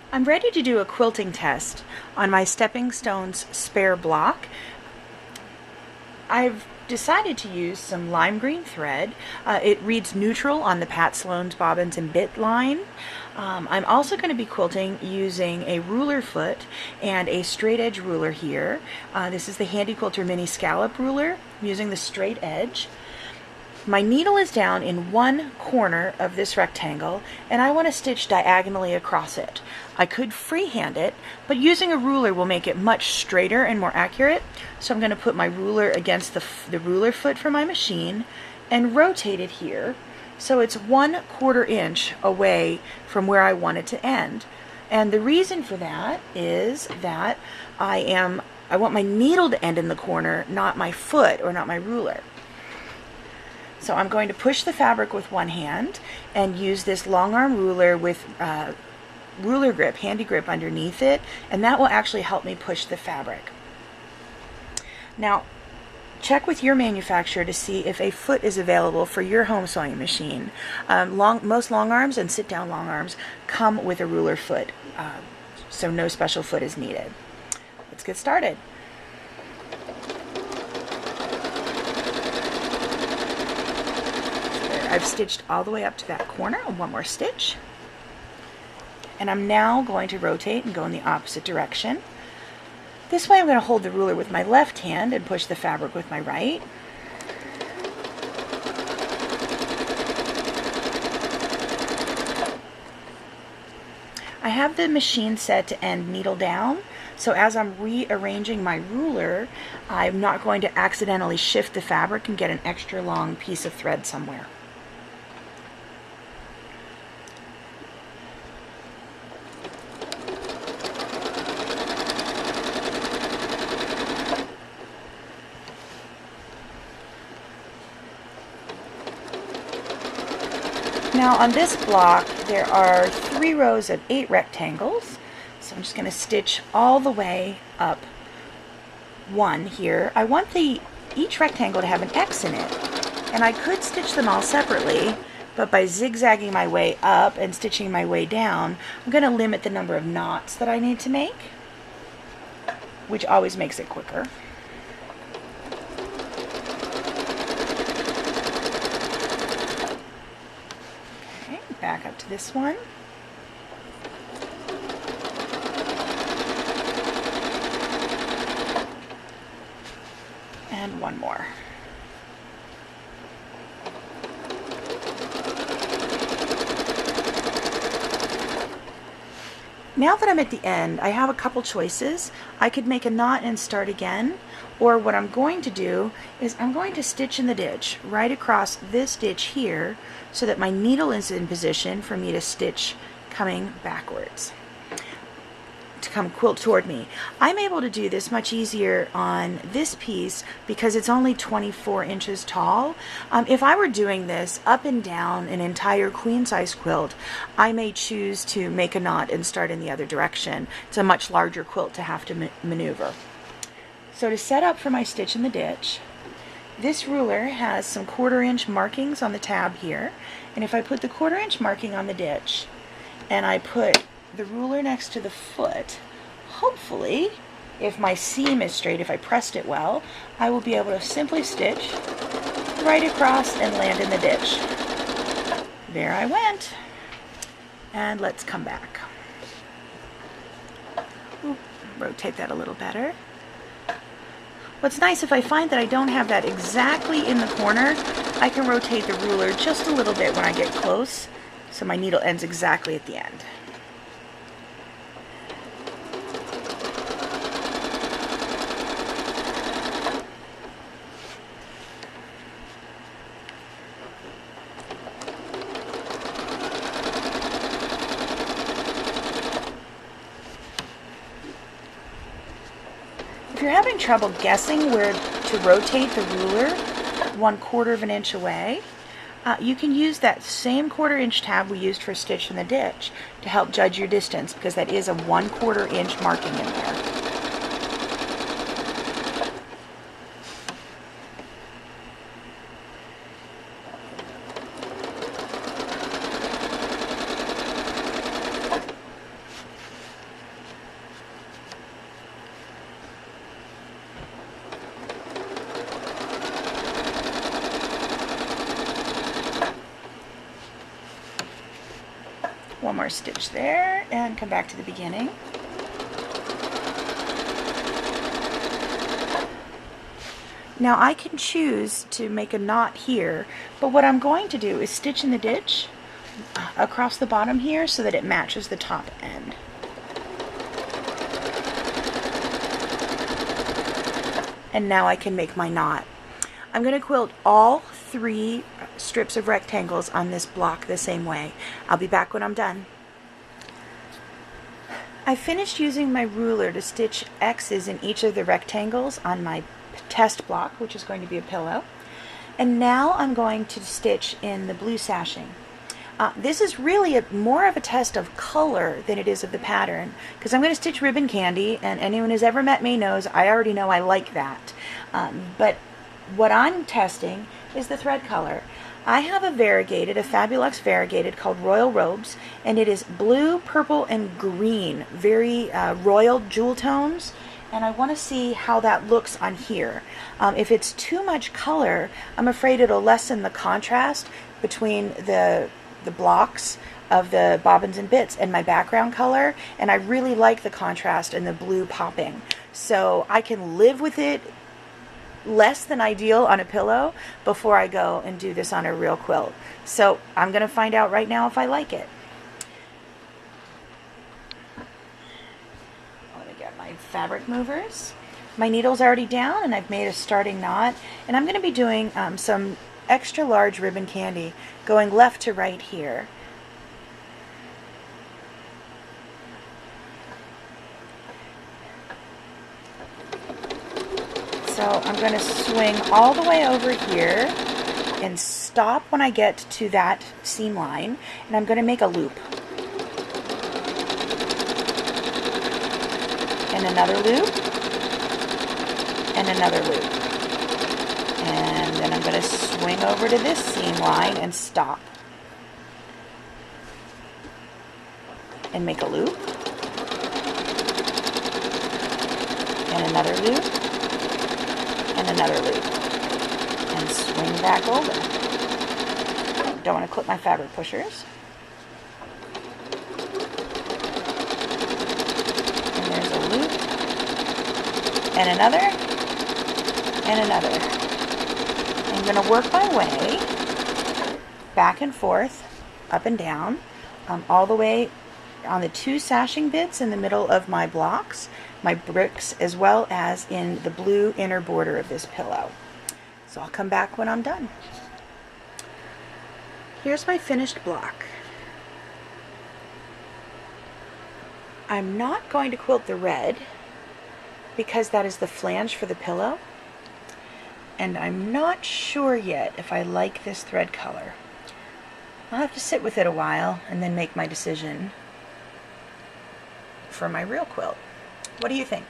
I'm ready to do a quilting test on my Stepping Stones spare block. I've decided to use some lime green thread. It reads neutral on the Pat Sloan's bobbins and bit line. I'm also going to be quilting using a ruler foot and a straight edge ruler here. This is the Handy Quilter mini scallop ruler. I'm using the straight edge. My needle is down in one corner of this rectangle and I want to stitch diagonally across it. I could freehand it, but using a ruler will make it much straighter and more accurate. So I'm going to put my ruler against the ruler foot for my machine and rotate it here so it's 1/4 inch away from where I want it to end. And the reason for that is that I want my needle to end in the corner, not my foot or not my ruler. So I'm going to push the fabric with one hand and use this long arm ruler with ruler grip, handy grip underneath it, and that will actually help me push the fabric. Now, check with your manufacturer to see if a foot is available for your home sewing machine. Most long arms and sit down long arms come with a ruler foot, so no special foot is needed. Let's get started. I've stitched all the way up to that corner, and one more stitch. And I'm now going to rotate and go in the opposite direction. This way I'm going to hold the ruler with my left hand and push the fabric with my right. I have the machine set to end needle down, so as I'm rearranging my ruler, I'm not going to accidentally shift the fabric and get an extra long piece of thread somewhere. Now on this block there are 3 rows of 8 rectangles, so I'm just going to stitch all the way up one here. I want each rectangle to have an X in it, and I could stitch them all separately, but by zigzagging my way up and stitching my way down, I'm going to limit the number of knots that I need to make, which always makes it quicker. Back up to this one. And one more. Now that I'm at the end, I have a couple choices. I could make a knot and start again, or what I'm going to do is I'm going to stitch in the ditch right across this ditch here so that my needle is in position for me to stitch coming backwards, to come quilt toward me. I'm able to do this much easier on this piece because it's only 24 inches tall. If I were doing this up and down an entire queen size quilt, I may choose to make a knot and start in the other direction. It's a much larger quilt to have to maneuver. So to set up for my stitch in the ditch, this ruler has some 1/4 inch markings on the tab here, and if I put the 1/4 inch marking on the ditch and I put the ruler next to the foot, hopefully, if my seam is straight, if I pressed it well, I will be able to simply stitch right across and land in the ditch. There I went. And let's come back. Ooh, rotate that a little better. What's nice, if I find that I don't have that exactly in the corner, I can rotate the ruler just a little bit when I get close, so my needle ends exactly at the end. If you're having trouble guessing where to rotate the ruler 1/4 of an inch away, you can use that same 1/4 inch tab we used for stitch in the ditch to help judge your distance, because that is a 1/4 inch marking in there. one more stitch there and come back to the beginning. Now I can choose to make a knot here, but what I'm going to do is stitch in the ditch across the bottom here so that it matches the top end. And now I can make my knot. I'm going to quilt all 3 strips of rectangles on this block the same way. I'll be back when I'm done. I finished using my ruler to stitch X's in each of the rectangles on my test block, which is going to be a pillow. And now I'm going to stitch in the blue sashing. This is really more of a test of color than it is of the pattern, because I'm going to stitch ribbon candy, and anyone who's ever met me knows I already know I like that. But what I'm testing is the thread color. I have a variegated, a Fabulux variegated called Royal Robes, and it is blue, purple, and green, very royal jewel tones. And I want to see how that looks on here. If it's too much color, I'm afraid it'll lessen the contrast between the blocks of the bobbins and bits and my background color, and I really like the contrast and the blue popping. So I can live with it less than ideal on a pillow before I go and do this on a real quilt. So I'm going to find out right now if I like it. Let me get my fabric movers. My needle's already down and I've made a starting knot, and I'm going to be doing some extra large ribbon candy going left to right here. So I'm going to swing all the way over here and stop when I get to that seam line, and I'm going to make a loop. And another loop. And another loop. And then I'm going to swing over to this seam line and stop. And make a loop. And another loop. And another loop. And swing back over. Don't want to clip my fabric pushers. And there's a loop. And another. And another. I'm going to work my way back and forth, up and down, all the way on the 2 sashing bits in the middle of my blocks, my bricks, as well as in the blue inner border of this pillow. So I'll come back when I'm done. Here's my finished block. I'm not going to quilt the red because that is the flange for the pillow, and I'm not sure yet if I like this thread color. I'll have to sit with it a while and then make my decision for my real quilt. What do you think?